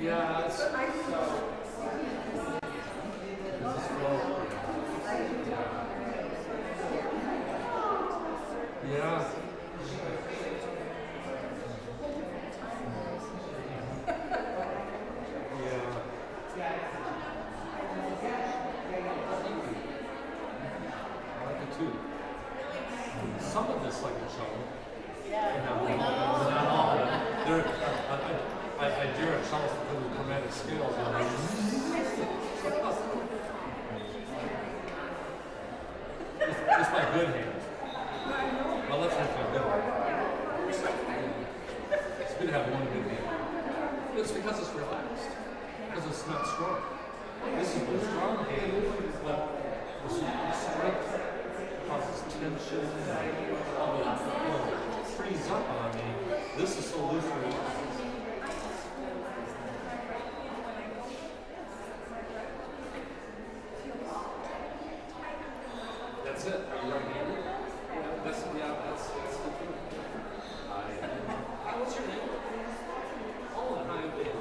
Yeah, it's so. Yeah. Some of this like a cello. Not all. I do a cello because of chromatic scales. It's my good hand. My left hand's my good hand. It's good to have one good hand. It's because it's relaxed. Because it's not strong. This is the strong hand, but the strength causes tension and frees up on me. This is so loose for me. That's it. Are you right-handed? That's the truth. What's your name? Oh, and I'm Dave.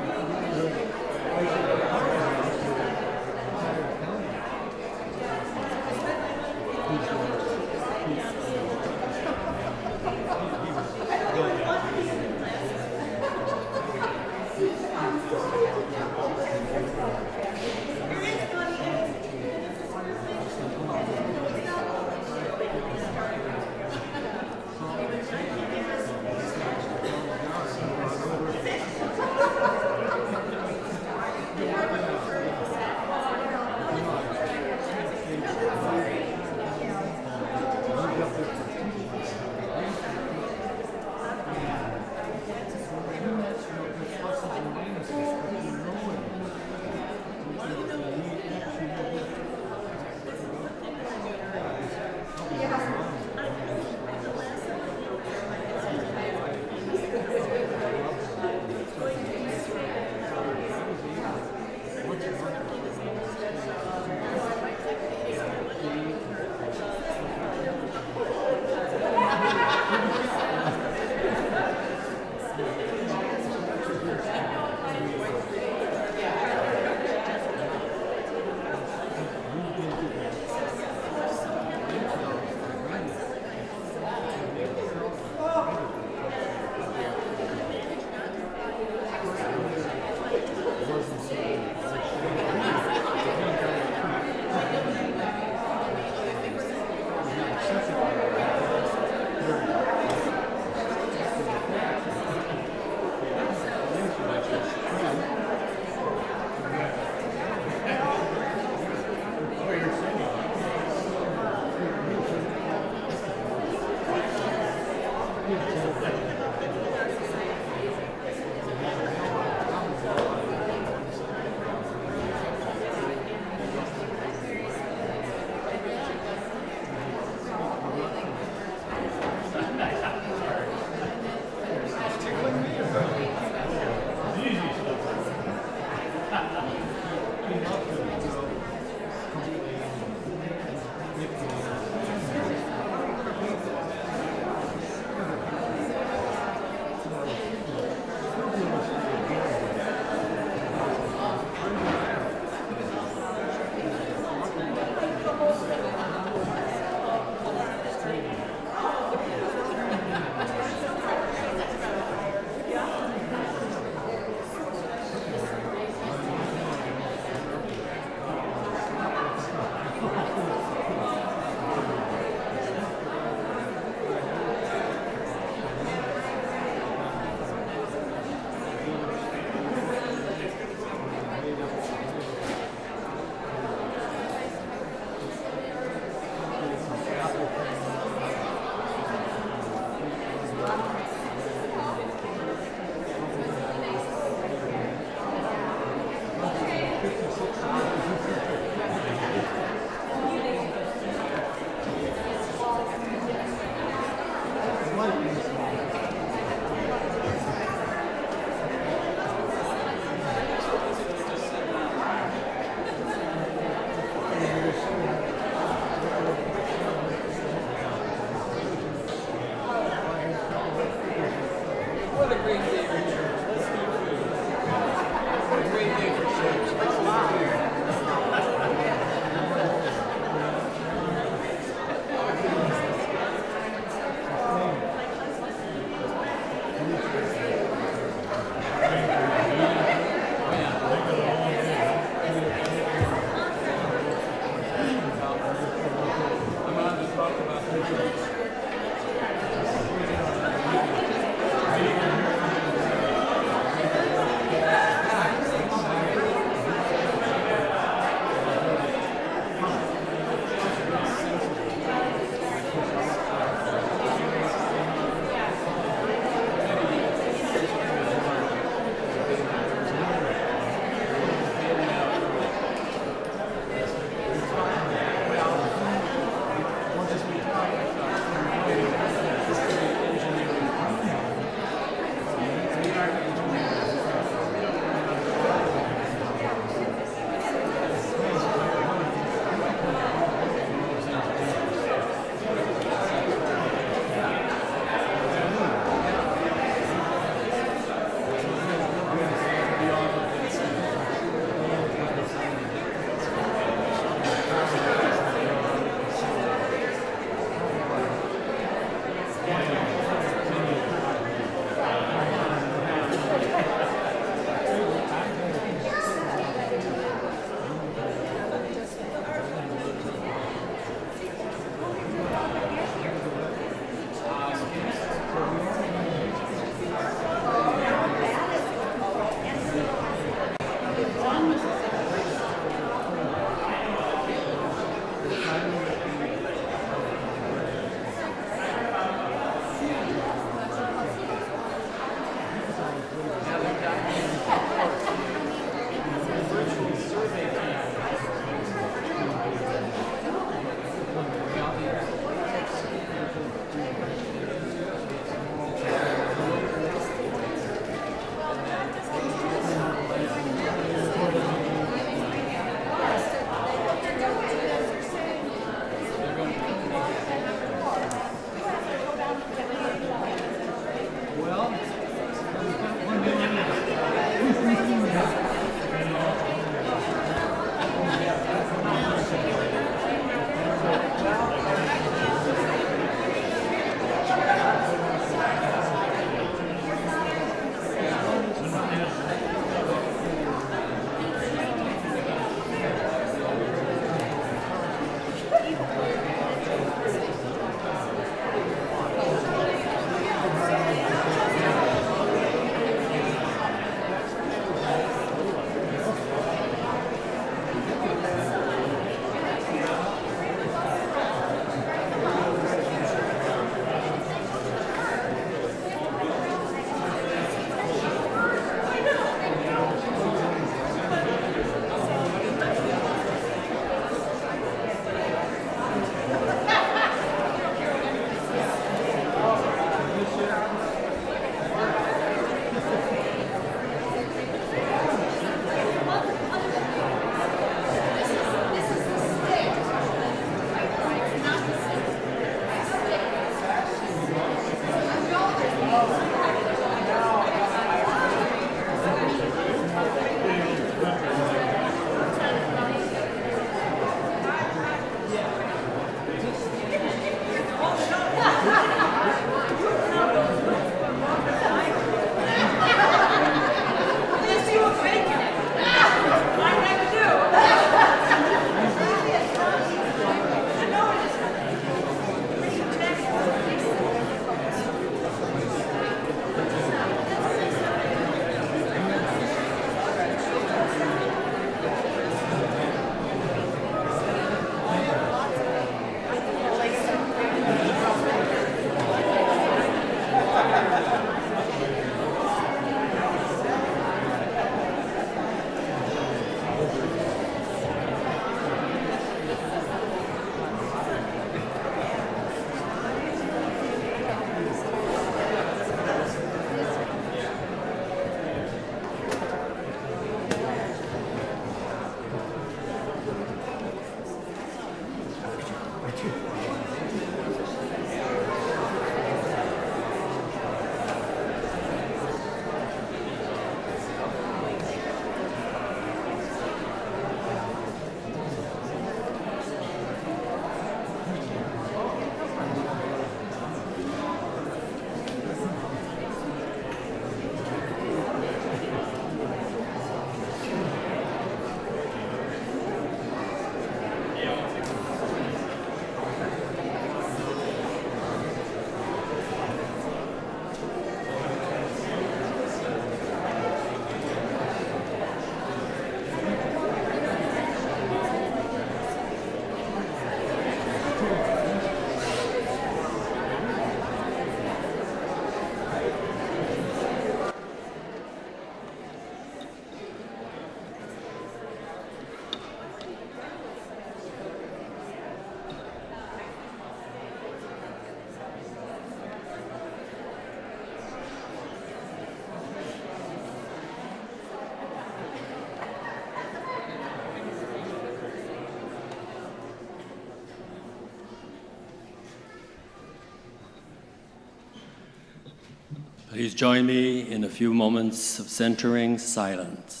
Please join me in a few moments of centering silence.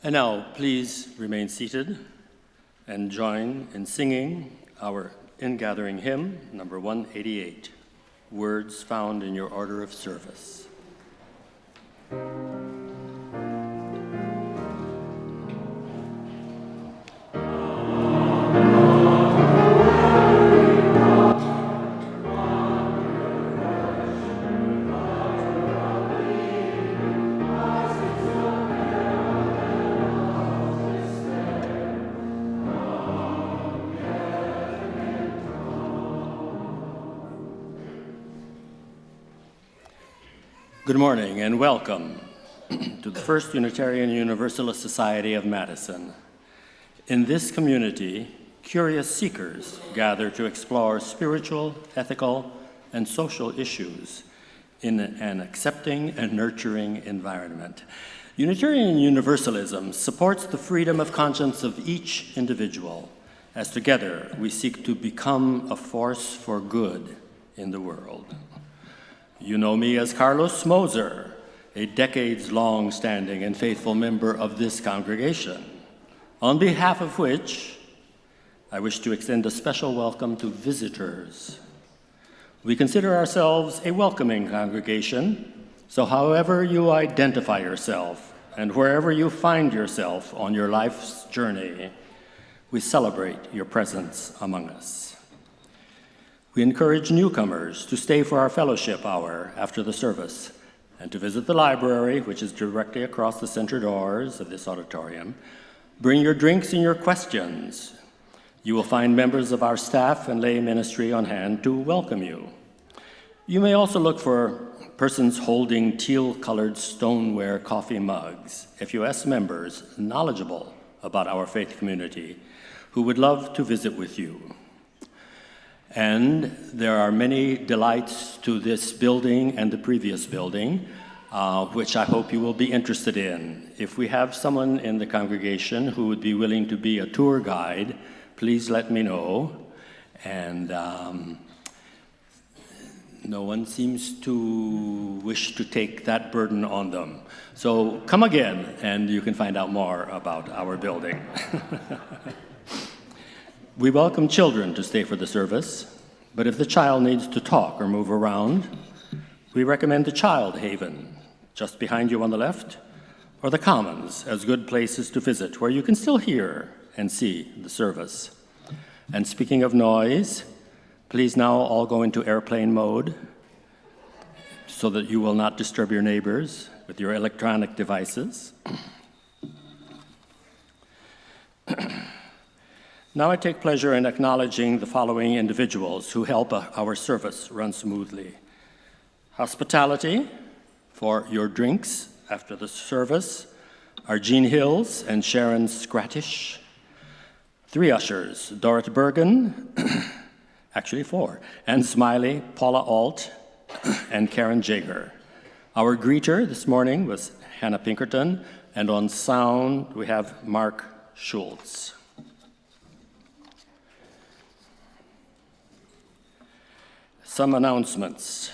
And now, please remain seated and join in singing our in-gathering hymn, number 188, Words Found in Your Order of Service. Good morning and welcome to the First Unitarian Universalist Society of Madison. In this community, curious seekers gather to explore spiritual, ethical, and social issues in an accepting and nurturing environment. Unitarian Universalism supports the freedom of conscience of each individual, as together we seek to become a force for good in the world. You know me as Carlos Moser, a decades-long standing and faithful member of this congregation, on behalf of which I wish to extend a special welcome to visitors. We consider ourselves a welcoming congregation, so however you identify yourself and wherever you find yourself on your life's journey, we celebrate your presence among us. We encourage newcomers to stay for our fellowship hour after the service and to visit the library, which is directly across the center doors of this auditorium. Bring your drinks and your questions. You will find members of our staff and lay ministry on hand to welcome you. You may also look for persons holding teal-colored stoneware coffee mugs, FUS members knowledgeable about our faith community who would love to visit with you. And there are many delights to this building and the previous building, which I hope you will be interested in. If we have someone in the congregation who would be willing to be a tour guide, please let me know. And no one seems to wish to take that burden on them. So come again, and you can find out more about our building. We welcome children to stay for the service, but if the child needs to talk or move around, we recommend the Child Haven, just behind you on the left, or the Commons as good places to visit, where you can still hear and see the service. And speaking of noise, please now all go into airplane mode so that you will not disturb your neighbors with your electronic devices. Now I take pleasure in acknowledging the following individuals who help our service run smoothly. Hospitality for your drinks after the service are Jean Hills and Sharon Scrattish. 3 ushers, Dorrit Bergen, actually 4, Ann Smiley, Paula Alt, and Karen Jager. Our greeter this morning was Hannah Pinkerton, and on sound we have Mark Schultz. Some announcements.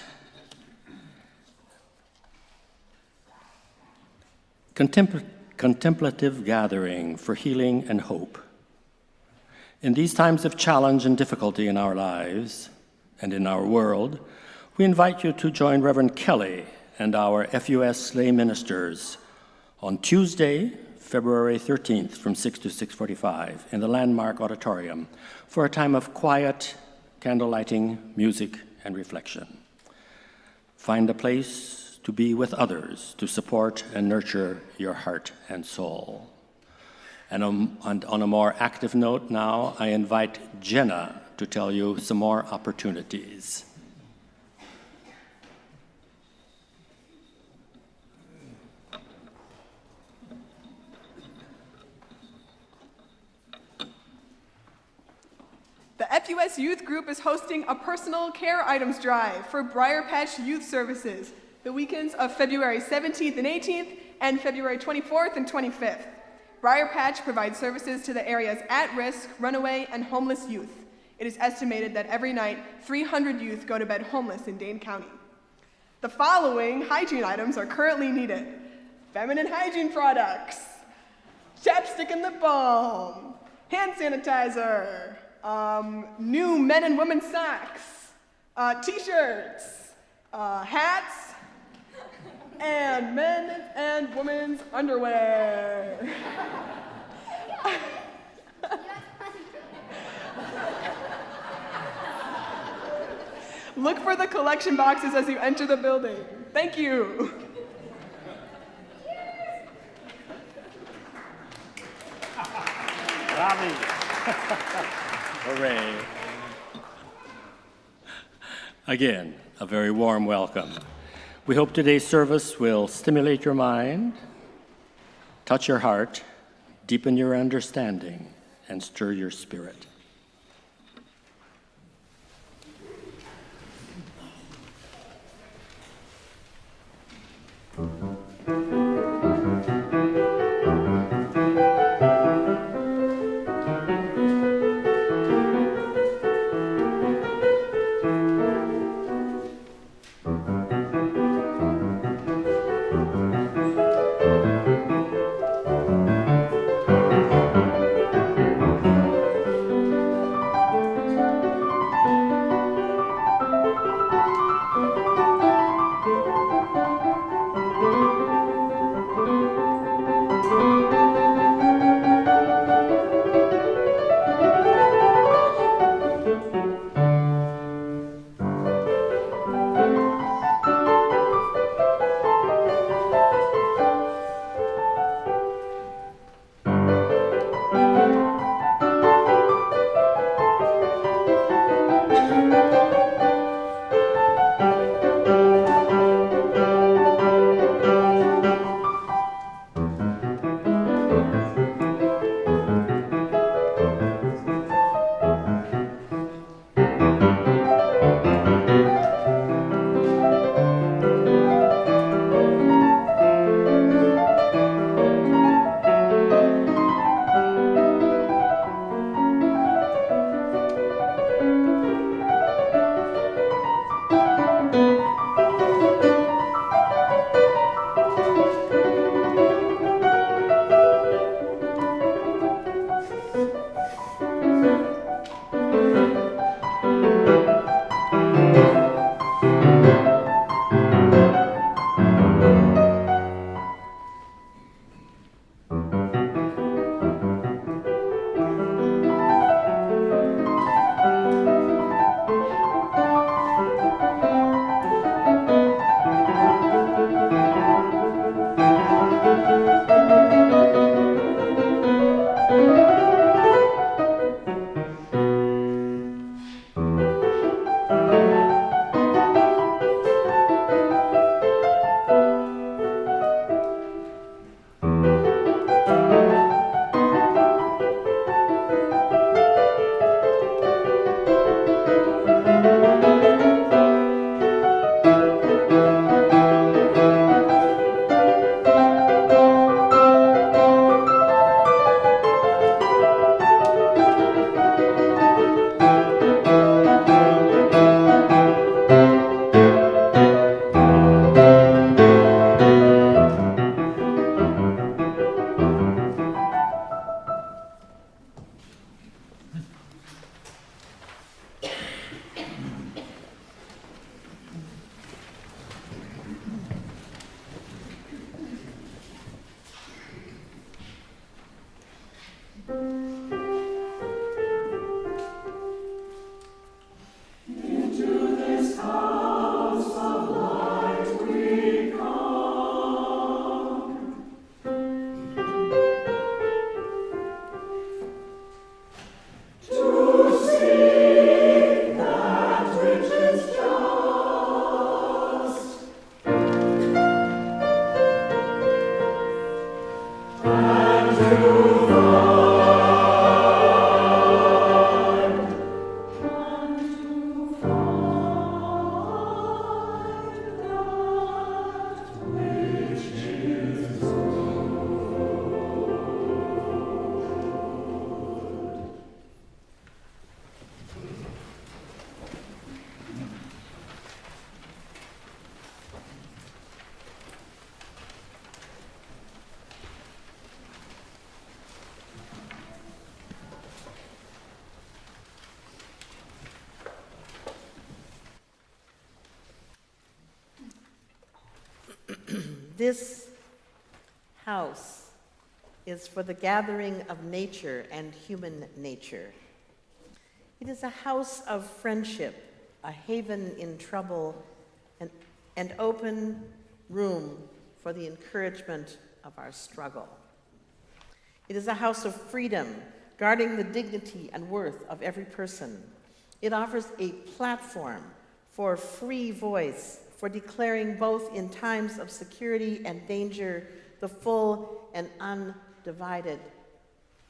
Contemplative gathering for healing and hope. In these times of challenge and difficulty in our lives and in our world, we invite you to join Reverend Kelly and our FUS lay ministers on Tuesday, February 13th from 6 to 6:45 in the Landmark Auditorium for a time of quiet, candle lighting, music, and reflection. Find a place to be with others to support and nurture your heart and soul. And on a more active note now, I invite Jenna to tell you some more opportunities. FUS Youth Group is hosting a personal care items drive for Briar Patch Youth Services the weekends of February 17th and 18th and February 24th and 25th. Briar Patch provides services to the area's at-risk, runaway, and homeless youth. It is estimated that every night, 300 youth go to bed homeless in Dane County. The following hygiene items are currently needed: feminine hygiene products, chapstick and lip balm, hand sanitizer, new men and women's socks, t-shirts, hats, and men and women's underwear. Look for the collection boxes as you enter the building. Thank you. Ravi. Hooray. Again, a very warm welcome. We hope today's service will stimulate your mind, touch your heart, deepen your understanding, and stir your spirit. This house is for the gathering of nature and human nature. It is a house of friendship, a haven in trouble, and open room for the encouragement of our struggle. It is a house of freedom, guarding the dignity and worth of every person. It offers a platform for free voice, for declaring both in times of security and danger the full and undivided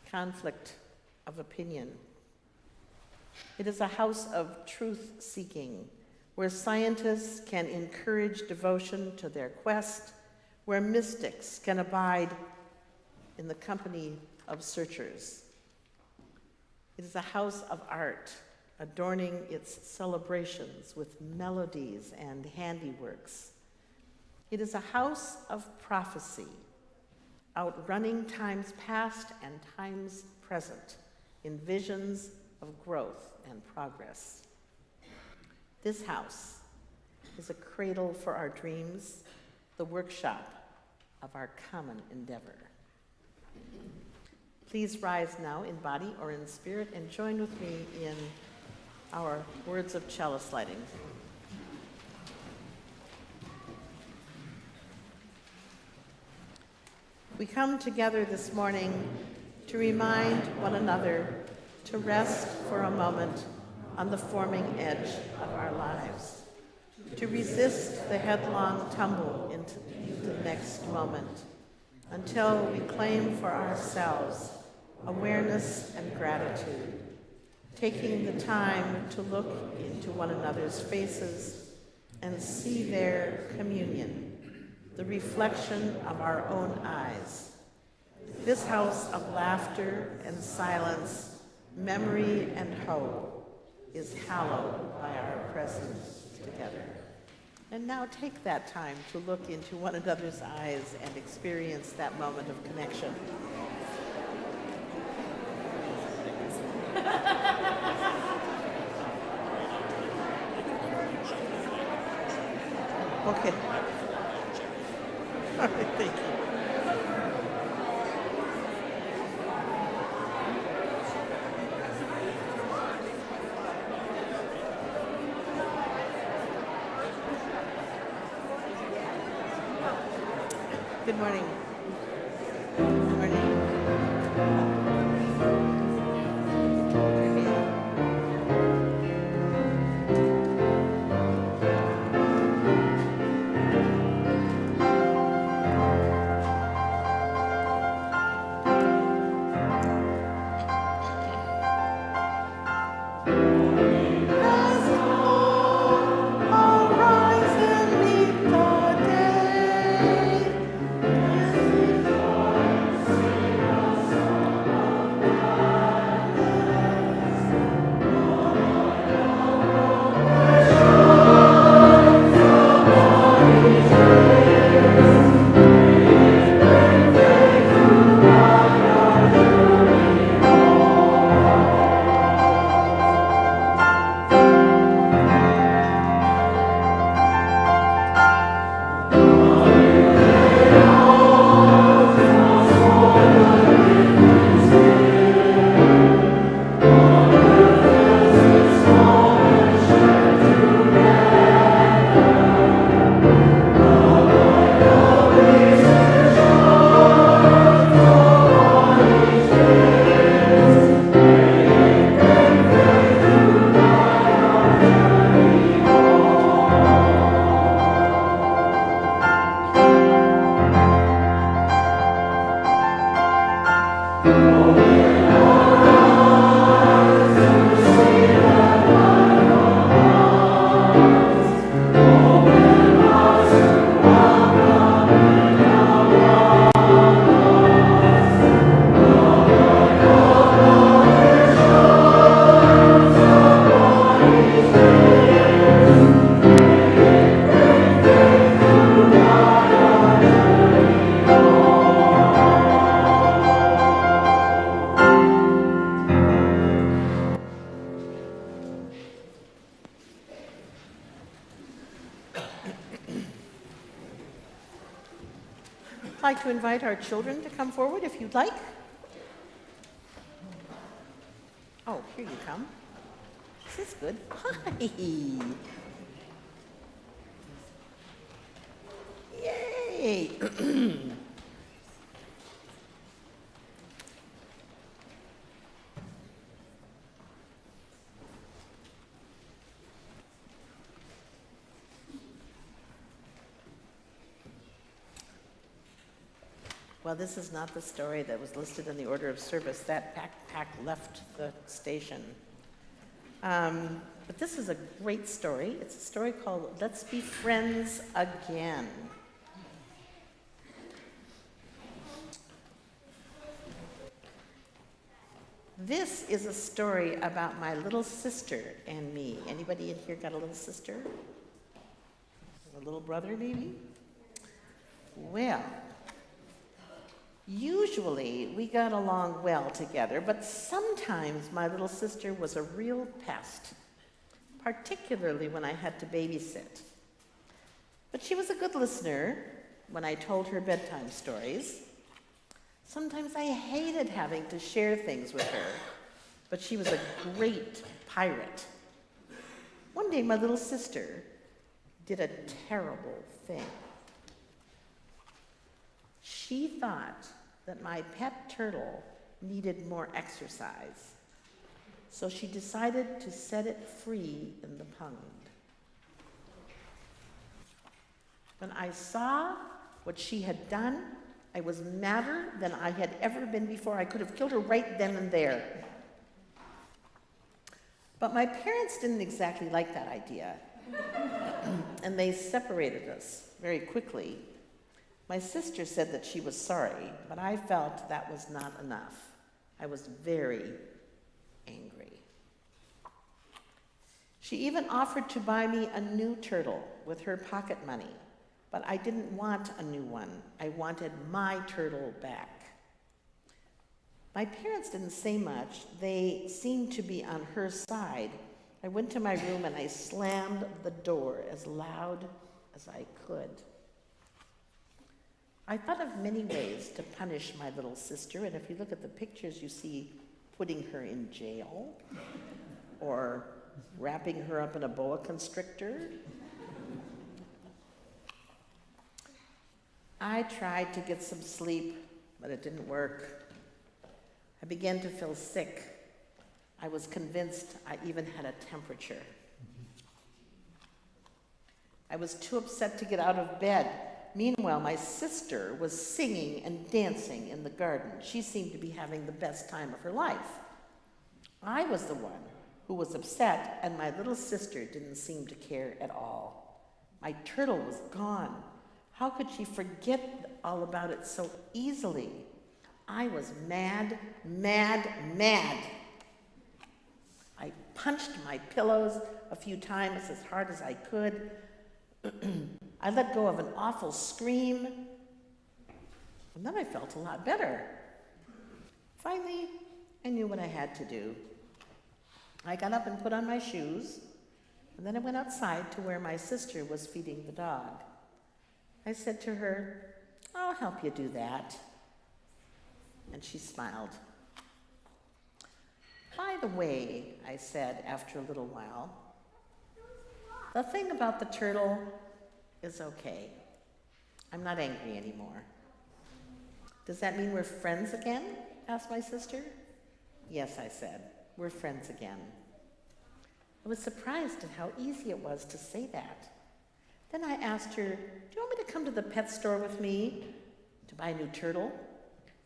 conflict of opinion. It is a house of truth-seeking, where scientists can encourage devotion to their quest, where mystics can abide in the company of searchers. It is a house of art, adorning its celebrations with melodies and handiworks. It is a house of prophecy, outrunning times past and times present in visions of growth and progress. This house is a cradle for our dreams, the workshop of our common endeavor. Please rise now in body or in spirit and join with me in our words of chalice lighting. We come together this morning to remind one another to rest for a moment on the forming edge of our lives, to resist the headlong tumble into the next moment, until we claim for ourselves awareness and gratitude, taking the time to look into one another's faces and see their communion, the reflection of our own eyes. This house of laughter and silence, memory and hope, is hallowed by our presence together. And now take that time to look into one another's eyes and experience that moment of connection. Okay. All right, thank you. Good morning. Good morning. Arise and meet the day. like to invite our children to come forward if you'd like. Oh, here you come. This is good. Hi. Yay. Well, this is not the story that was listed in the order of service. That backpack left the station. But this is a great story. It's a story called Let's Be Friends Again. This is a story about my little sister and me. Anybody in here got a little sister? A little brother, maybe? Well, usually we got along well together, but sometimes my little sister was a real pest, particularly when I had to babysit. But she was a good listener when I told her bedtime stories. Sometimes I hated having to share things with her, but she was a great pirate. One day my little sister did a terrible thing. She thought that my pet turtle needed more exercise, so she decided to set it free in the pond. When I saw what she had done, I was madder than I had ever been before. I could have killed her right then and there. But my parents didn't exactly like that idea, and they separated us very quickly. My sister said that she was sorry, but I felt that was not enough. I was very angry. She even offered to buy me a new turtle with her pocket money, but I didn't want a new one. I wanted my turtle back. My parents didn't say much. They seemed to be on her side. I went to my room and I slammed the door as loud as I could. I thought of many ways to punish my little sister, and if you look at the pictures, you see putting her in jail, or wrapping her up in a boa constrictor. I tried to get some sleep, but it didn't work. I began to feel sick. I was convinced I even had a temperature. I was too upset to get out of bed. Meanwhile, my sister was singing and dancing in the garden. She seemed to be having the best time of her life. I was the one who was upset, and my little sister didn't seem to care at all. My turtle was gone. How could she forget all about it so easily? I was mad, mad, mad. I punched my pillows a few times as hard as I could. I let go of an awful scream, and then I felt a lot better. Finally, I knew what I had to do. I got up and put on my shoes, and then I went outside to where my sister was feeding the dog. I said to her, "I'll help you do that." And she smiled. "By the way," I said after a little while, "the thing about the turtle is okay. I'm not angry anymore." "Does that mean we're friends again?" asked my sister. "Yes," I said, "we're friends again." I was surprised at how easy it was to say that. Then I asked her, "Do you want me to come to the pet store with me to buy a new turtle?"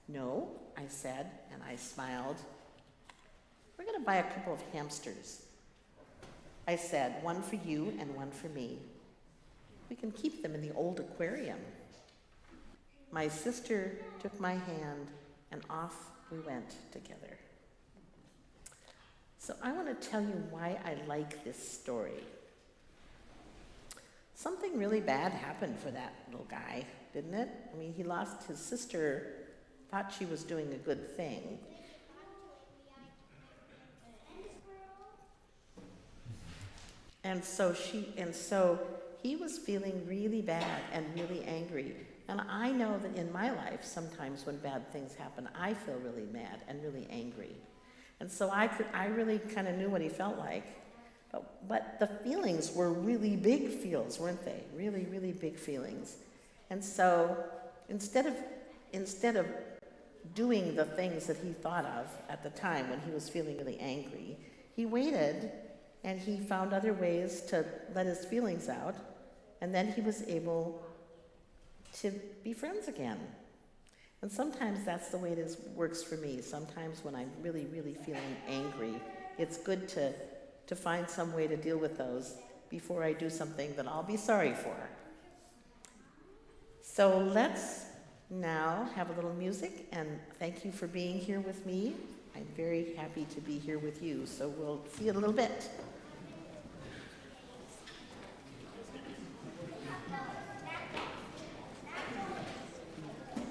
"No," I said, and I smiled. "We're going to buy a couple of hamsters." I said, "One for you and one for me. We can keep them in the old aquarium." My sister took my hand, and off we went together. So I want to tell you why I like this story. Something really bad happened for that little guy, didn't it? I mean, he lost his sister, thought she was doing a good thing. And so he was feeling really bad and really angry. And I know that in my life, sometimes when bad things happen, I feel really mad and really angry. And so I really kind of knew what he felt like. But the feelings were really big feels, weren't they? Really, really big feelings. And so instead of doing the things that he thought of at the time when he was feeling really angry, he waited and he found other ways to let his feelings out, and then he was able to be friends again. And sometimes that's the way it works for me. Sometimes when I'm really, really feeling angry, it's good to find some way to deal with those before I do something that I'll be sorry for. So let's now have a little music, and thank you for being here with me. I'm very happy to be here with you, so we'll see you in a little bit.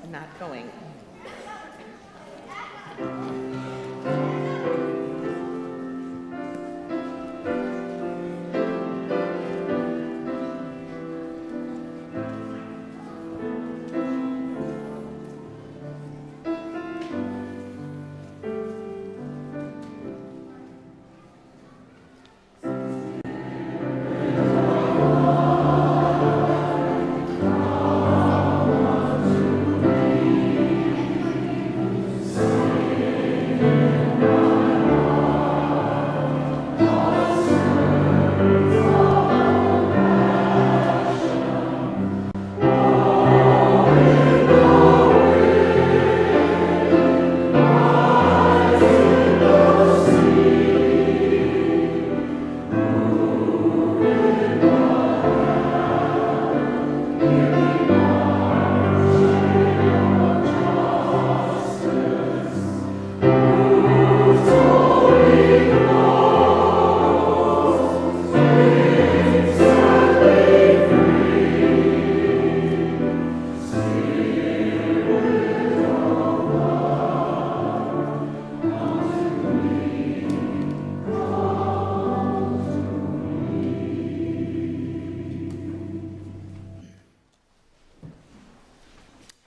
I'm not going.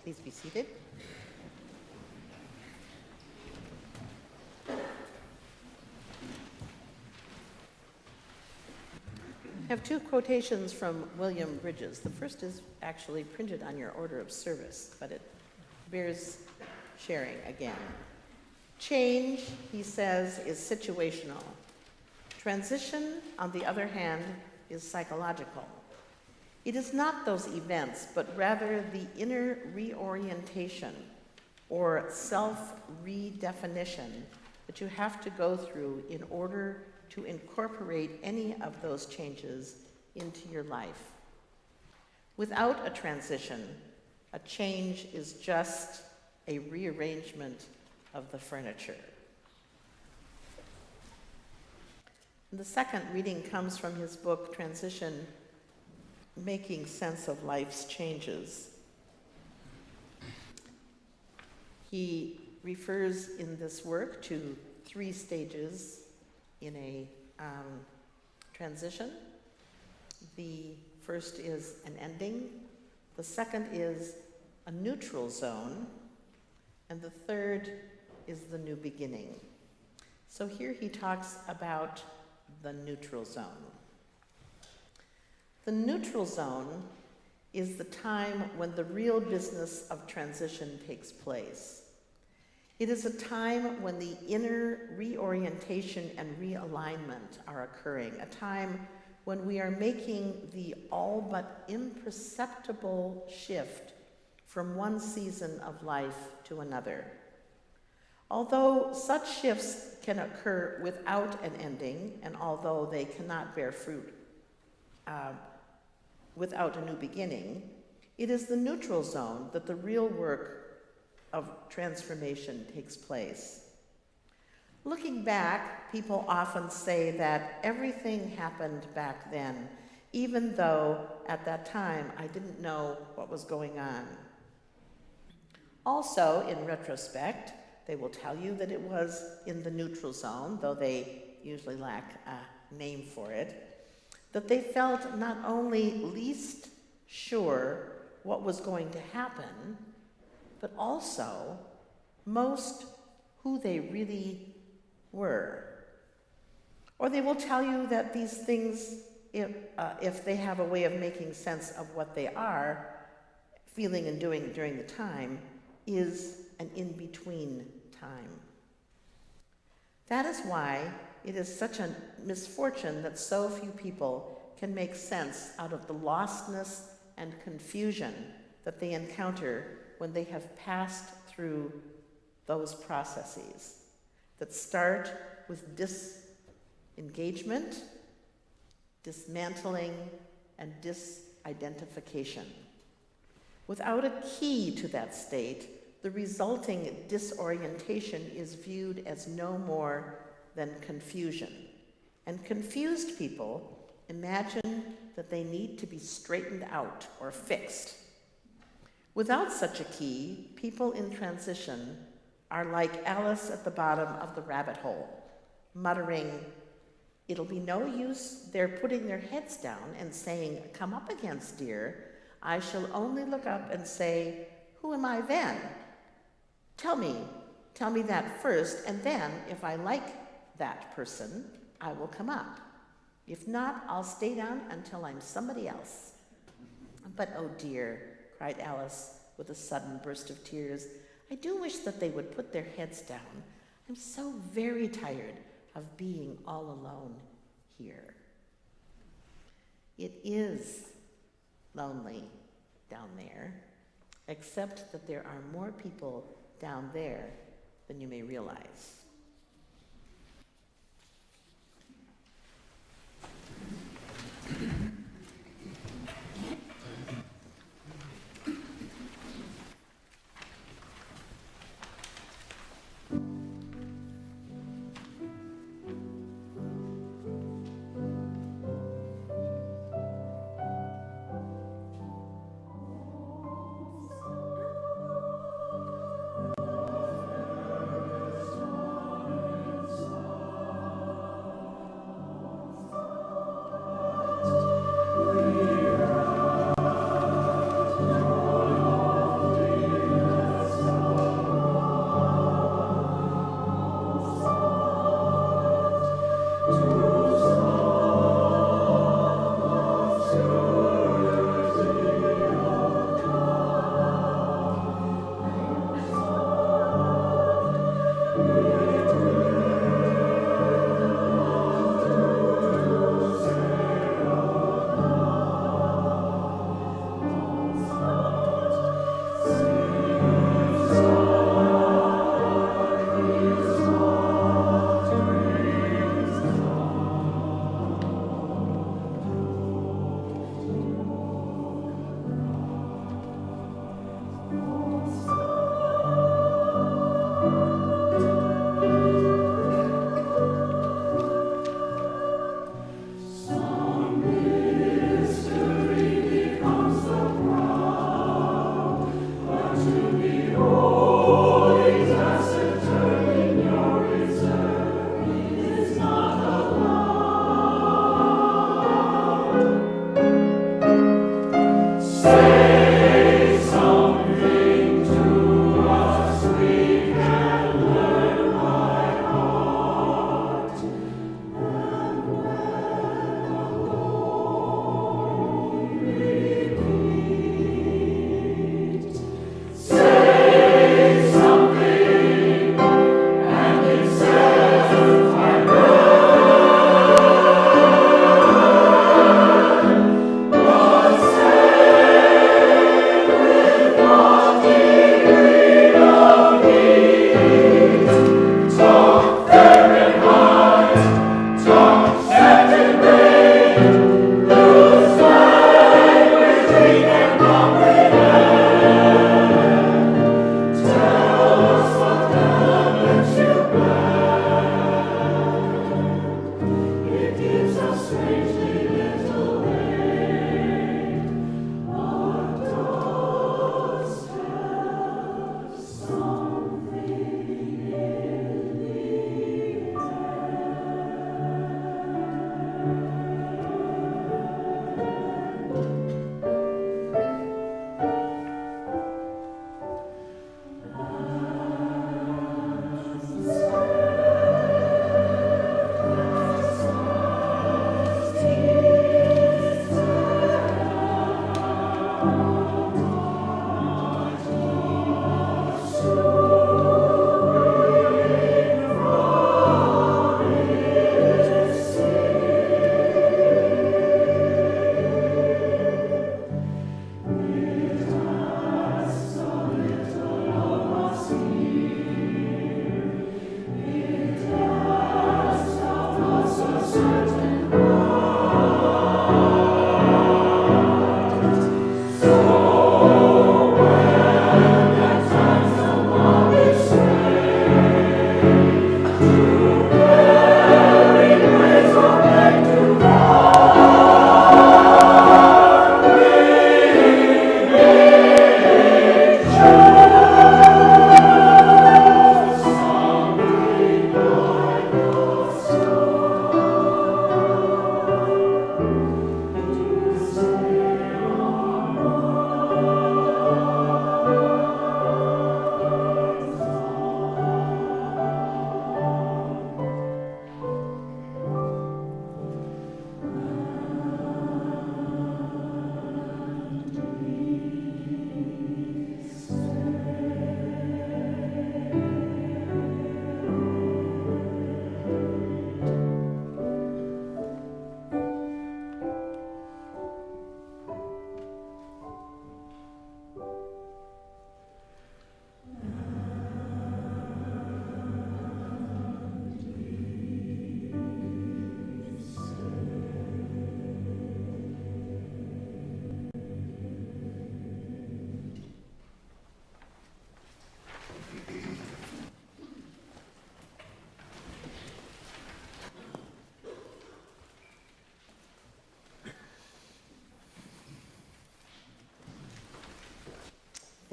Please be seated. I have two quotations from William Bridges. The first is actually printed on your order of service, but it bears sharing again. Change, he says, is situational. Transition, on the other hand, is psychological. It is not those events, but rather the inner reorientation or self-redefinition that you have to go through in order to incorporate any of those changes into your life. Without a transition, a change is just a rearrangement of the furniture. And the second reading comes from his book, Transition: Making Sense of Life's Changes. He refers in this work to 3 stages in a transition. The first is an ending, the second is a neutral zone, and the third is the new beginning. So here he talks about the neutral zone. The neutral zone is the time when the real business of transition takes place. It is a time when the inner reorientation and realignment are occurring, a time when we are making the all but imperceptible shift from one season of life to another. Although such shifts can occur without an ending, and although they cannot bear fruit without a new beginning, it is the neutral zone that the real work of transformation takes place. Looking back, people often say that everything happened back then, even though at that time I didn't know what was going on. Also, in retrospect, they will tell you that it was in the neutral zone, though they usually lack a name for it, that they felt not only least sure, what was going to happen, but also most who they really were. Or they will tell you that these things, if they have a way of making sense of what they are, feeling and doing during the time, is an in-between time. That is why it is such a misfortune that so few people can make sense out of the lostness and confusion that they encounter when they have passed through those processes that start with disengagement, dismantling, and disidentification. Without a key to that state, the resulting disorientation is viewed as no more than confusion. And confused people imagine that they need to be straightened out or fixed. Without such a key, people in transition are like Alice at the bottom of the rabbit hole, muttering, "It'll be no use their putting their heads down and saying, 'Come up against, dear.' I shall only look up and say, 'Who am I then?' Tell me that first, and then, if I like that person, I will come up. If not, I'll stay down until I'm somebody else." "But oh dear," cried Alice with a sudden burst of tears, "I do wish that they would put their heads down. I'm so very tired of being all alone here." It is lonely down there, except that there are more people down there than you may realize.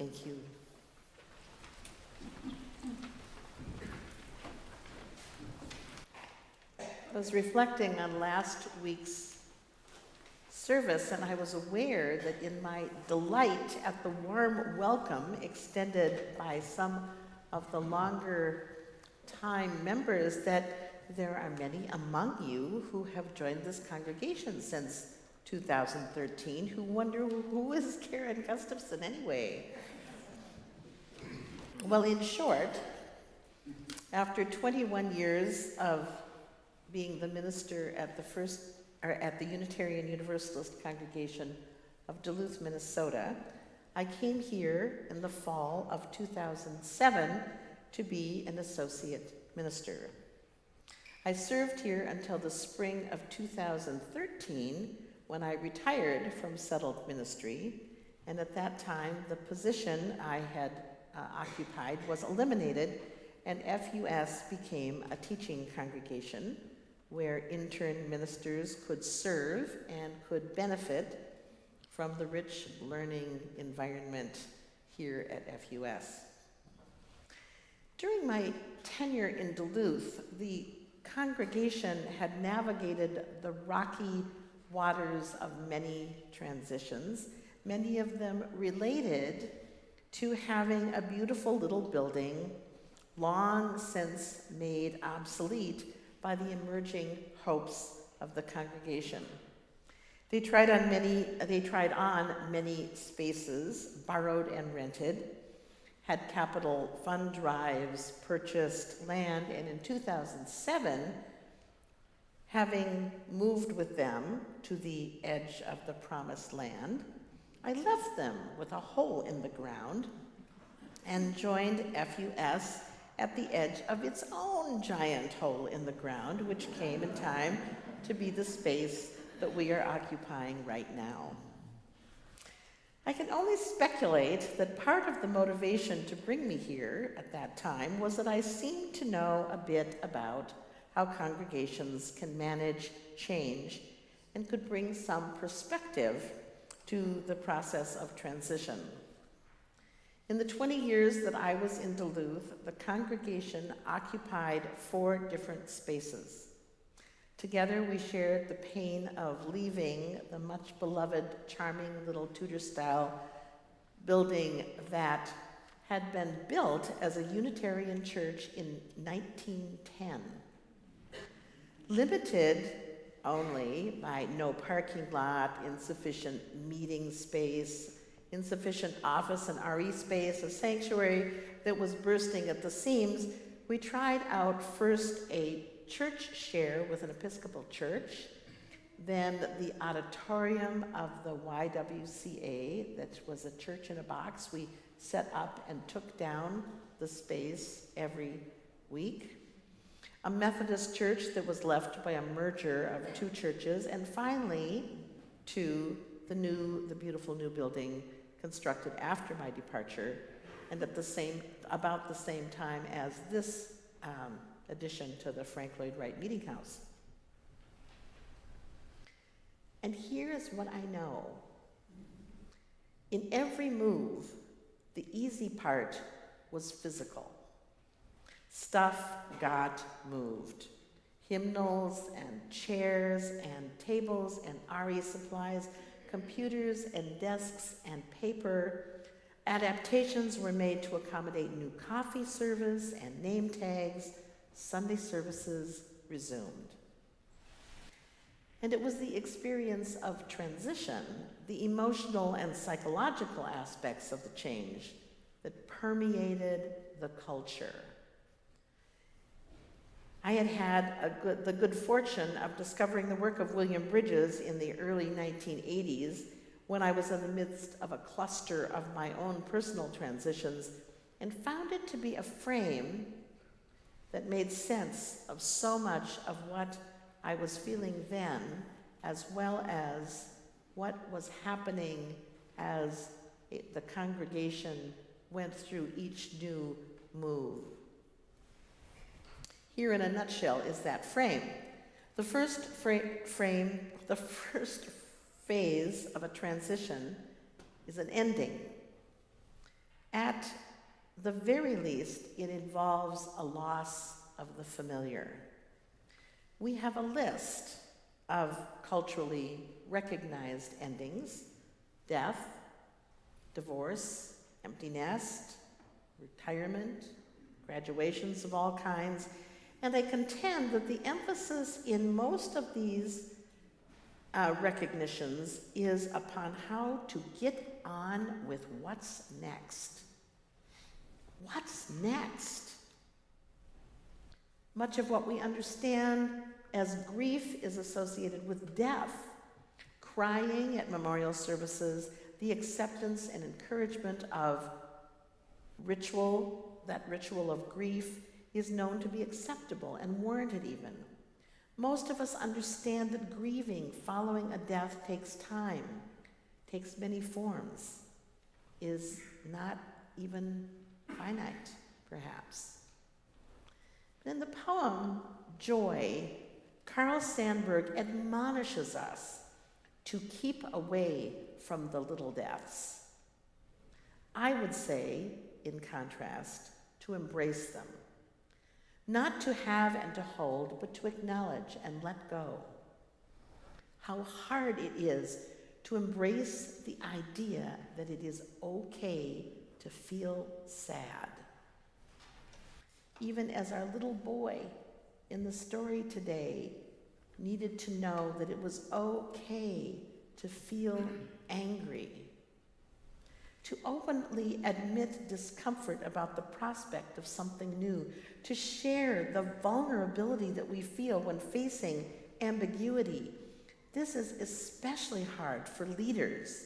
Thank you. I was reflecting on last week's service, and I was aware that in my delight at the warm welcome extended by some of the longer time members, that there are many among you who have joined this congregation since 2013 who wonder, who is Karen Gustafson anyway? Well, in short, after 21 years of being the minister at the Unitarian Universalist congregation of Duluth, Minnesota, I came here in the fall of 2007 to be an associate minister. I served here until the spring of 2013, when I retired from settled ministry, and at that time the position I had occupied was eliminated, and FUS became a teaching congregation where intern ministers could serve and could benefit from the rich learning environment here at FUS. During my tenure in Duluth, the congregation had navigated the rocky waters of many transitions, many of them related to having a beautiful little building long since made obsolete by the emerging hopes of the congregation. They tried on many spaces, borrowed and rented, had capital fund drives, purchased land, and in 2007, having moved with them to the edge of the promised land, I left them with a hole in the ground and joined FUS at the edge of its own giant hole in the ground, which came in time to be the space that we are occupying right now. I can only speculate that part of the motivation to bring me here at that time was that I seemed to know a bit about how congregations can manage change and could bring some perspective to the process of transition. In the 20 years that I was in Duluth, the congregation occupied 4 different spaces. Together, we shared the pain of leaving the much beloved, charming little Tudor-style building that had been built as a Unitarian church in 1910. Limited only by no parking lot, insufficient meeting space, insufficient office and RE space, a sanctuary that was bursting at the seams, we tried out first a church share with an Episcopal church, then the auditorium of the YWCA, that was a church in a box. We set up and took down the space every week. a Methodist church that was left by a merger of two churches, and finally to the beautiful new building constructed after my departure, and at about the same time as this addition to the Frank Lloyd Wright Meeting House. And here is what I know. In every move, the easy part was physical. Stuff got moved. Hymnals and chairs and tables and RE supplies, computers and desks and paper. Adaptations were made to accommodate new coffee service and name tags. Sunday services resumed. And it was the experience of transition, the emotional and psychological aspects of the change that permeated the culture. I had the good fortune of discovering the work of William Bridges in the early 1980s when I was in the midst of a cluster of my own personal transitions, and found it to be a frame that made sense of so much of what I was feeling then, as well as what was happening as the congregation went through each new move. Here in a nutshell is that frame. The first the first phase of a transition is an ending. At the very least, it involves a loss of the familiar. We have a list of culturally recognized endings: death, divorce, empty nest, retirement, graduations of all kinds, and I contend that the emphasis in most of these recognitions is upon how to get on with what's next. What's next? Much of what we understand as grief is associated with death, crying at memorial services, the acceptance and encouragement of ritual, that ritual of grief, is known to be acceptable and warranted even. Most of us understand that grieving following a death takes time, takes many forms, is not even finite, perhaps. But in the poem Joy, Carl Sandburg admonishes us to keep away from the little deaths. I would say, in contrast, to embrace them. Not to have and to hold, but to acknowledge and let go. How hard it is to embrace the idea that it is okay to feel sad. Even as our little boy in the story today needed to know that it was okay to feel angry. To openly admit discomfort about the prospect of something new, to share the vulnerability that we feel when facing ambiguity. This is especially hard for leaders.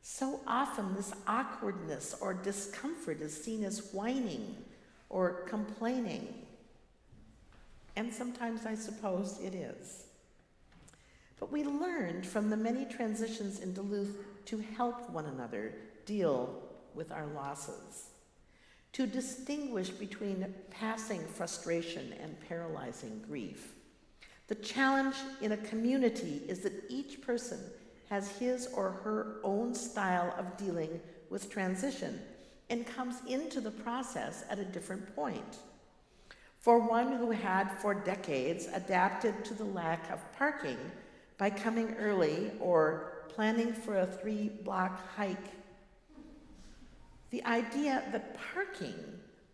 So often this awkwardness or discomfort is seen as whining or complaining. And sometimes I suppose it is. But we learned from the many transitions in Duluth to help one another deal with our losses, to distinguish between passing frustration and paralyzing grief. The challenge in a community is that each person has his or her own style of dealing with transition and comes into the process at a different point. For one who had for decades adapted to the lack of parking by coming early or planning for a 3-block hike, the idea that parking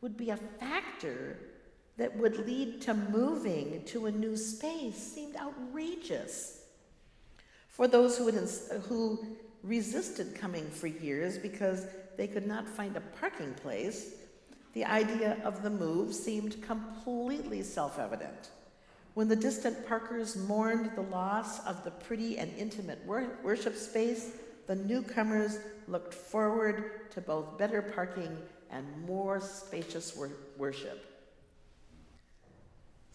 would be a factor that would lead to moving to a new space seemed outrageous. For those who resisted coming for years because they could not find a parking place, the idea of the move seemed completely self-evident. When the distant Parkers mourned the loss of the pretty and intimate worship space, the newcomers looked forward to both better parking and more spacious worship.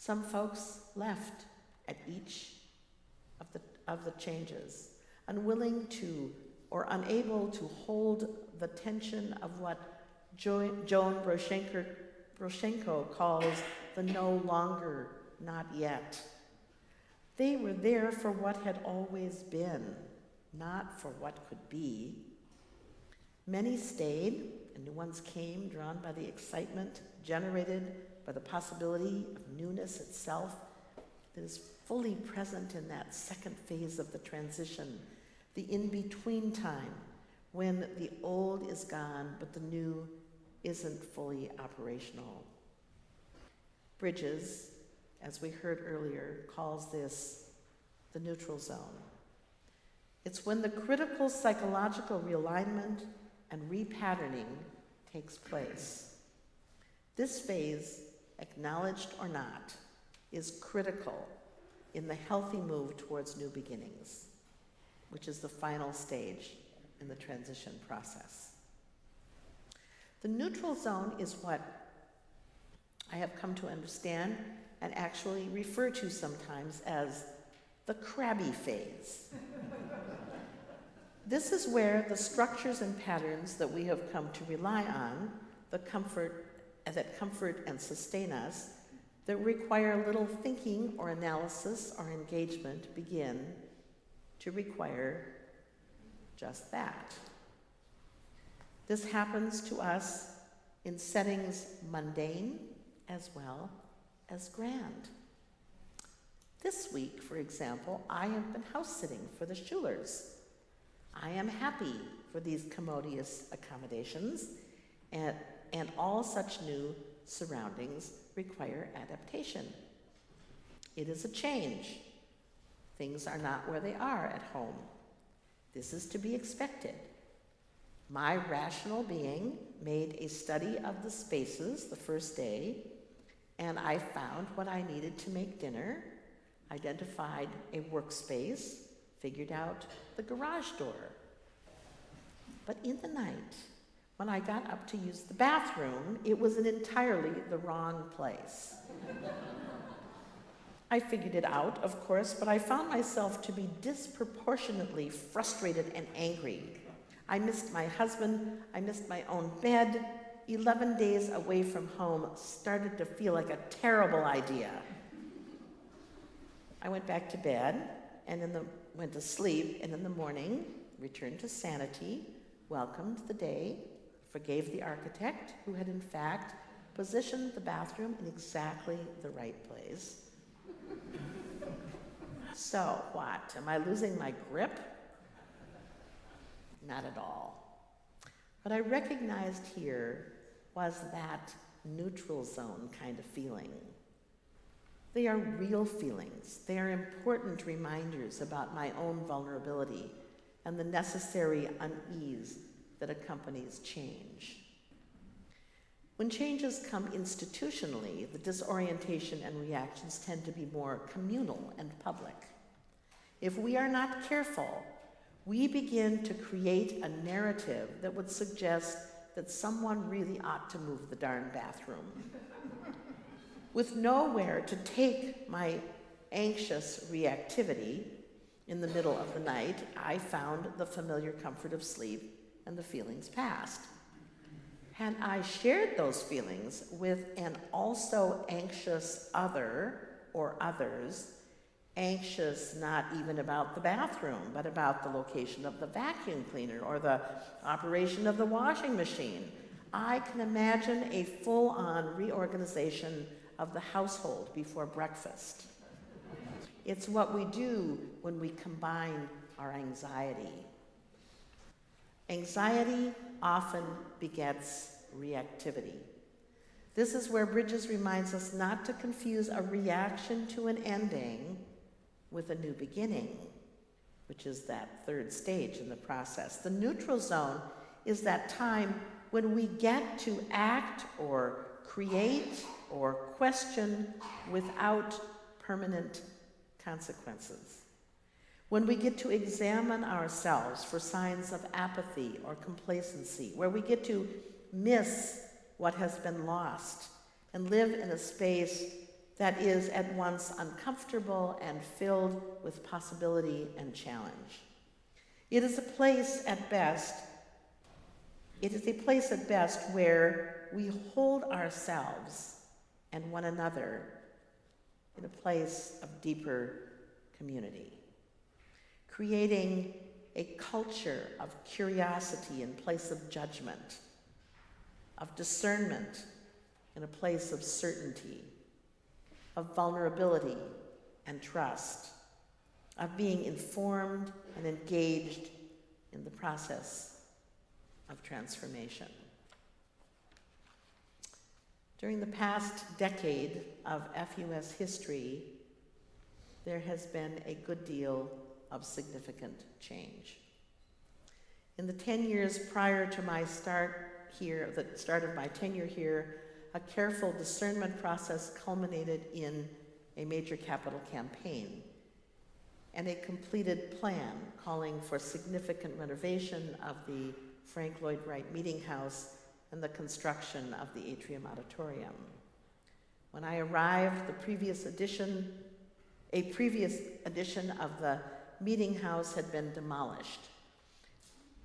Some folks left at each of the changes, unwilling to or unable to hold the tension of what Joan Broshenko calls the no longer, not yet. They were there for what had always been, not for what could be. Many stayed, and new ones came, drawn by the excitement generated by the possibility of newness itself that is fully present in that second phase of the transition, the in-between time when the old is gone but the new isn't fully operational. Bridges, as we heard earlier, calls this the neutral zone. It's when the critical psychological realignment and repatterning takes place. This phase, acknowledged or not, is critical in the healthy move towards new beginnings, which is the final stage in the transition process. The neutral zone is what I have come to understand and actually refer to sometimes as the crabby phase. This is where the structures and patterns that we have come to rely on, that comfort and sustain us, that require little thinking or analysis or engagement, begin to require just that. This happens to us in settings mundane as well as grand. This week, for example, I have been house sitting for the Schulers. I am happy for these commodious accommodations, and all such new surroundings require adaptation. It is a change. Things are not where they are at home. This is to be expected. My rational being made a study of the spaces the first day, and I found what I needed to make dinner, identified a workspace, figured out the garage door. But in the night, when I got up to use the bathroom, it was in entirely the wrong place. I figured it out, of course, but I found myself to be disproportionately frustrated and angry. I missed my husband, I missed my own bed. 11 days away from home started to feel like a terrible idea. I went back to bed and went to sleep, and in the morning, returned to sanity, welcomed the day, forgave the architect, who had in fact positioned the bathroom in exactly the right place. So what? Am I losing my grip? Not at all. What I recognized here was that neutral zone kind of feeling. They are real feelings. They are important reminders about my own vulnerability and the necessary unease that accompanies change. When changes come institutionally, the disorientation and reactions tend to be more communal and public. If we are not careful, we begin to create a narrative that would suggest that someone really ought to move the darn bathroom. With nowhere to take my anxious reactivity, in the middle of the night, I found the familiar comfort of sleep, and the feelings passed. Had I shared those feelings with an also anxious other or others, anxious not even about the bathroom, but about the location of the vacuum cleaner or the operation of the washing machine, I can imagine a full-on reorganization of the household before breakfast. It's what we do when we combine our anxiety. Anxiety often begets reactivity. This is where Bridges reminds us not to confuse a reaction to an ending with a new beginning, which is that third stage in the process. The neutral zone is that time when we get to act or create or question without permanent consequences. When we get to examine ourselves for signs of apathy or complacency, where we get to miss what has been lost and live in a space that is at once uncomfortable and filled with possibility and challenge. It is a place at best where we hold ourselves and one another in a place of deeper community, creating a culture of curiosity in place of judgment, of discernment in a place of certainty, of vulnerability and trust, of being informed and engaged in the process of transformation. During the past decade of FUS history, there has been a good deal of significant change. In the 10 years prior to my start here, the start of my tenure here, a careful discernment process culminated in a major capital campaign and a completed plan calling for significant renovation of the Frank Lloyd Wright Meeting House and the construction of the Atrium Auditorium. When I arrived, a previous edition of the Meeting House had been demolished.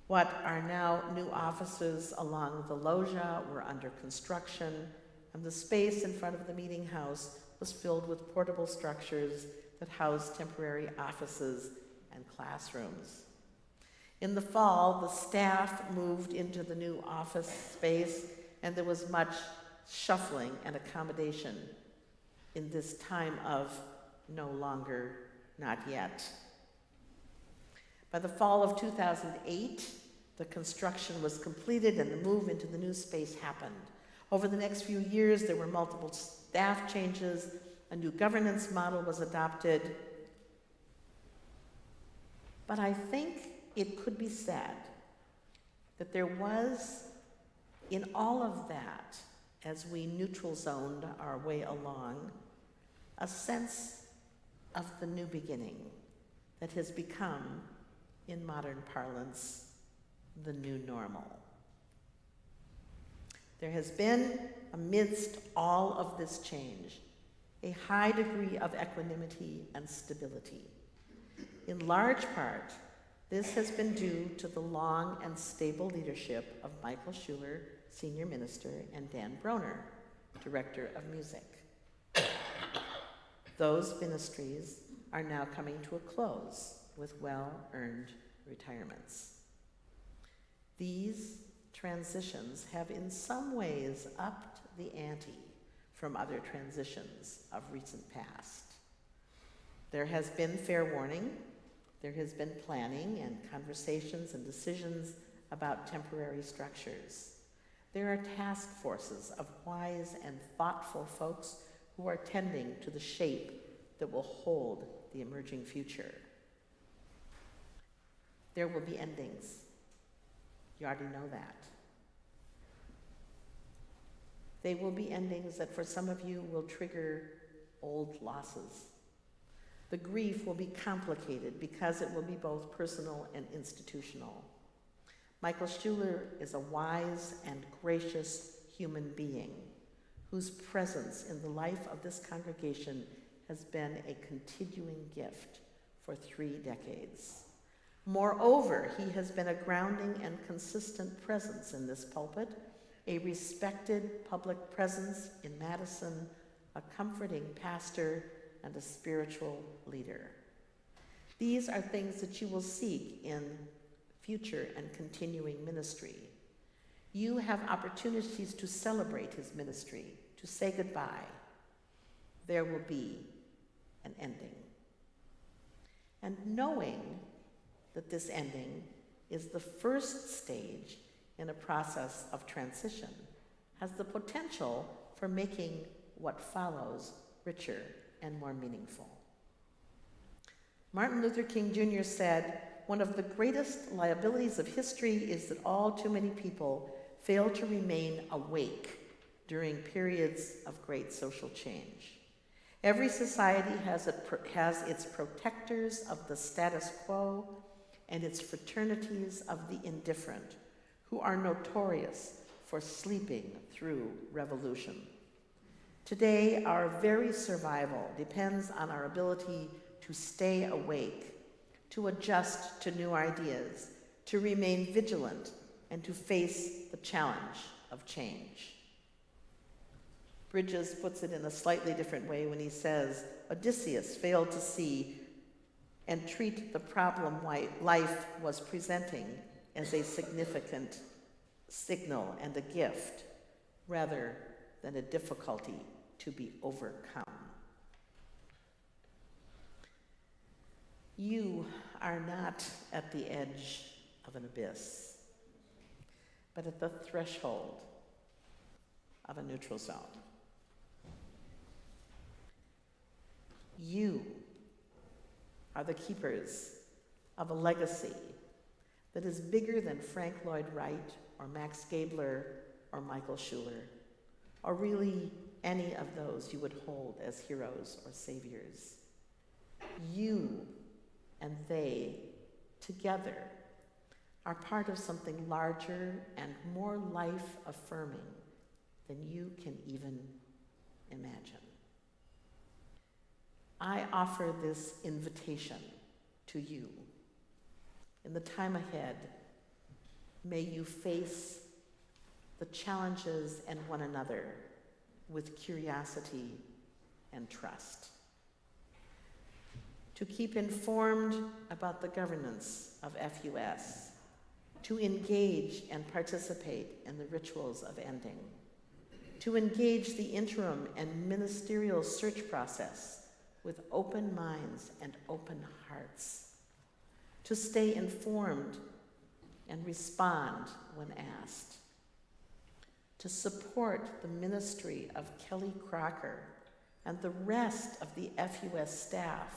What are now new offices along the loggia were under construction, and the space in front of the Meeting House was filled with portable structures that housed temporary offices and classrooms. In the fall, the staff moved into the new office space, and there was much shuffling and accommodation in this time of no longer, not yet. By the fall of 2008, the construction was completed and the move into the new space happened. Over the next few years, there were multiple staff changes, a new governance model was adopted. But I think it could be said that there was, in all of that, as we neutral zoned our way along, a sense of the new beginning that has become, in modern parlance, the new normal. There has been, amidst all of this change, a high degree of equanimity and stability. In large part, this has been due to the long and stable leadership of Michael Schuler, Senior Minister, and Dan Broner, Director of Music. Those ministries are now coming to a close with well-earned retirements. These transitions have in some ways upped the ante from other transitions of recent past. There has been fair warning, there has been planning and conversations and decisions about temporary structures. There are task forces of wise and thoughtful folks who are tending to the shape that will hold the emerging future. There will be endings. You already know that. They will be endings that for some of you will trigger old losses. The grief will be complicated because it will be both personal and institutional. Michael Schuler is a wise and gracious human being whose presence in the life of this congregation has been a continuing gift for 3 decades. Moreover, he has been a grounding and consistent presence in this pulpit, a respected public presence in Madison, a comforting pastor, and a spiritual leader. These are things that you will seek in future and continuing ministry. You have opportunities to celebrate his ministry, to say goodbye. There will be an ending. And knowing that this ending is the first stage in a process of transition has the potential for making what follows richer and more meaningful. Martin Luther King Jr. said, "One of the greatest liabilities of history is that all too many people fail to remain awake during periods of great social change. Every society has its protectors of the status quo and its fraternities of the indifferent, who are notorious for sleeping through revolution. Today, our very survival depends on our ability to stay awake, to adjust to new ideas, to remain vigilant, and to face the challenge of change. Bridges puts it in a slightly different way when he says, Odysseus failed to see and treat the problem life was presenting as a significant signal and a gift, rather than a difficulty to be overcome. You are not at the edge of an abyss, but at the threshold of a neutral zone. You are the keepers of a legacy that is bigger than Frank Lloyd Wright or Max Gabler or Michael Schuller, or really any of those you would hold as heroes or saviors. You and they together are part of something larger and more life-affirming than you can even imagine. I offer this invitation to you. In the time ahead, may you face the challenges and one another with curiosity and trust. To keep informed about the governance of FUS, to engage and participate in the rituals of ending, to engage the interim and ministerial search process with open minds and open hearts, to stay informed and respond when asked, to support the ministry of Kelly Crocker and the rest of the FUS staff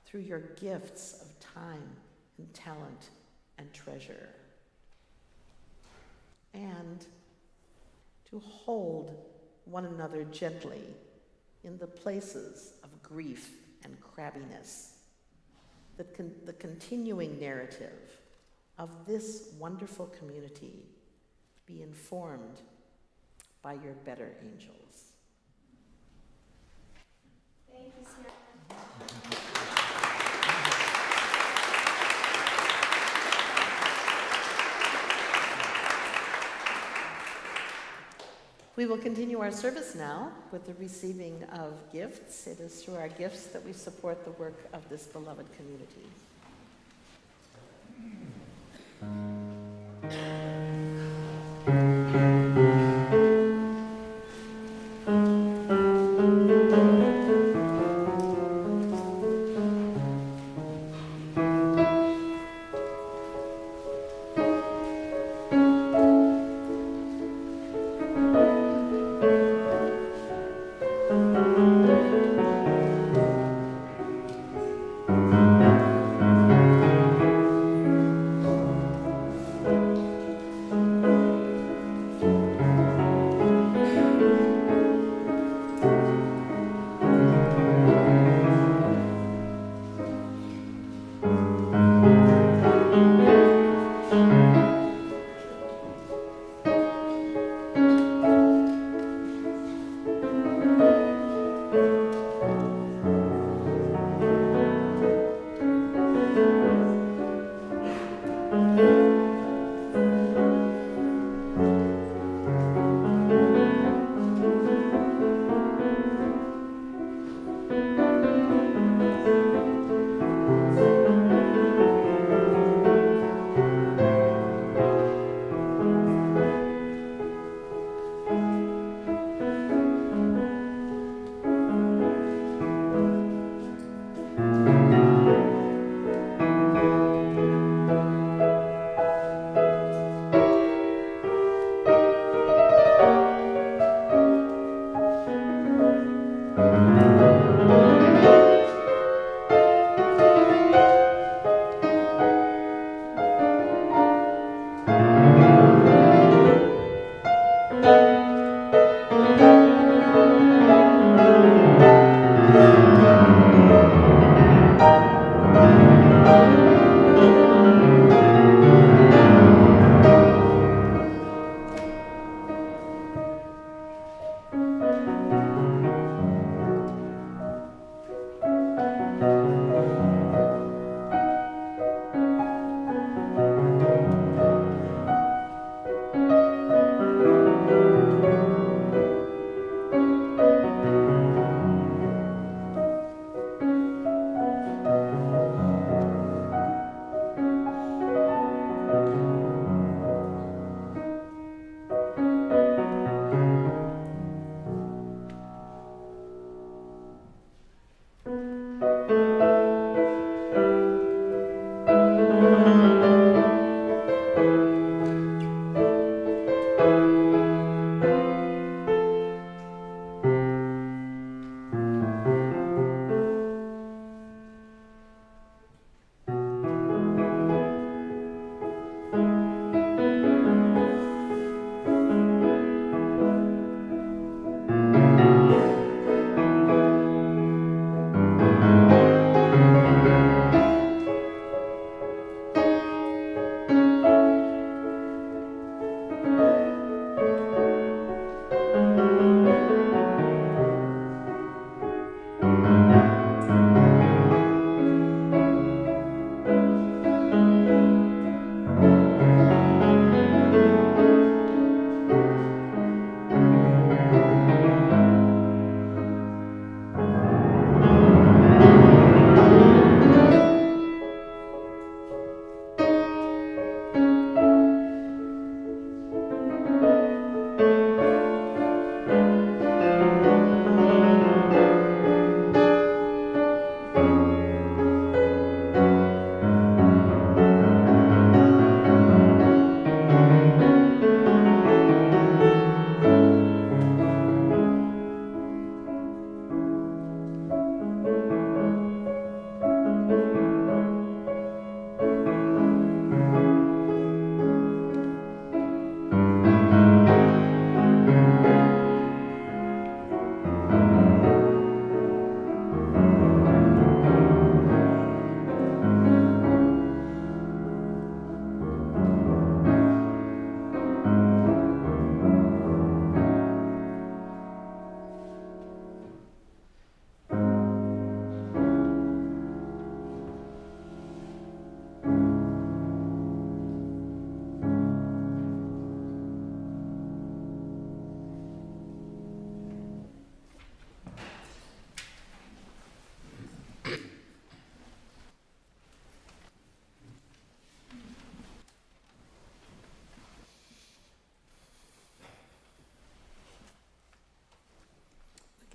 through your gifts of time and talent and treasure, and to hold one another gently in the places of grief and crabbiness, the continuing narrative of this wonderful community be informed by your better angels. Thank you, Sienna. We will continue our service now with the receiving of gifts. It is through our gifts that we support the work of this beloved community.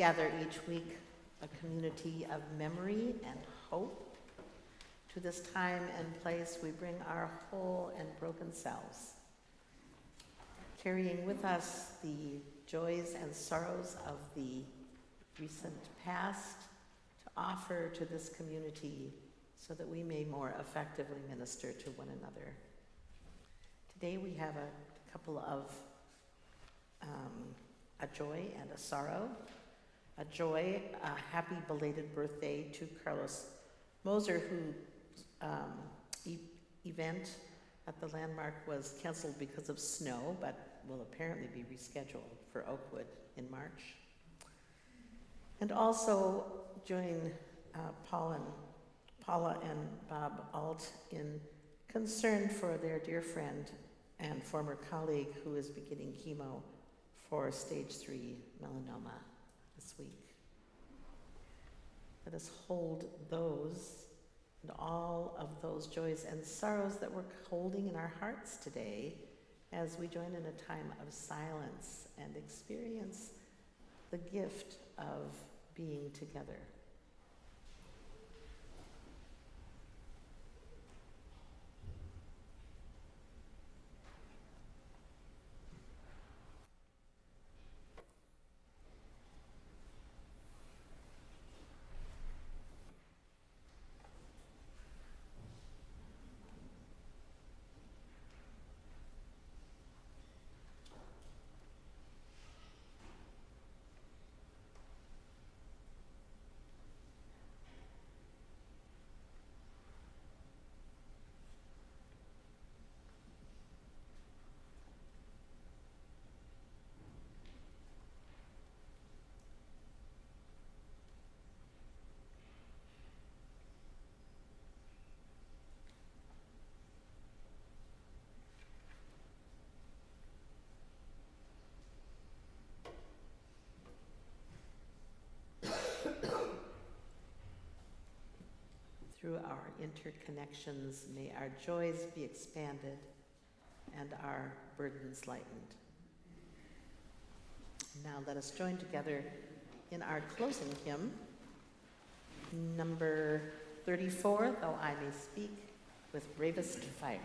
gather each week a community of memory and hope. To this time and place, we bring our whole and broken selves, carrying with us the joys and sorrows of the recent past to offer to this community so that we may more effectively minister to one another. Today we have a couple of a joy and a sorrow. A joy, a happy belated birthday to Carlos Moser, whose event at the landmark was canceled because of snow, but will apparently be rescheduled for Oakwood in March. And also join Paula and Bob Alt in concern for their dear friend and former colleague who is beginning chemo for stage 3 melanoma this week. Let us hold those and all of those joys and sorrows that we're holding in our hearts today as we join in a time of silence and experience the gift of being together. Through our interconnections, may our joys be expanded and our burdens lightened. Now let us join together in our closing hymn, number 34, Though I May Speak with Bravest Fire.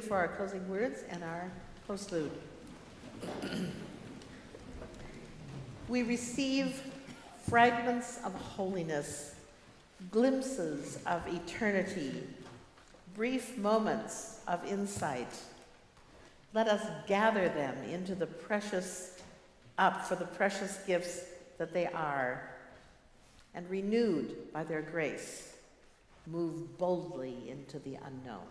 For our closing words and our postlude. We receive fragments of holiness, glimpses of eternity, brief moments of insight. Let us gather them into the up for the precious gifts that they are, and renewed by their grace, move boldly into the unknown.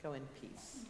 Go in peace.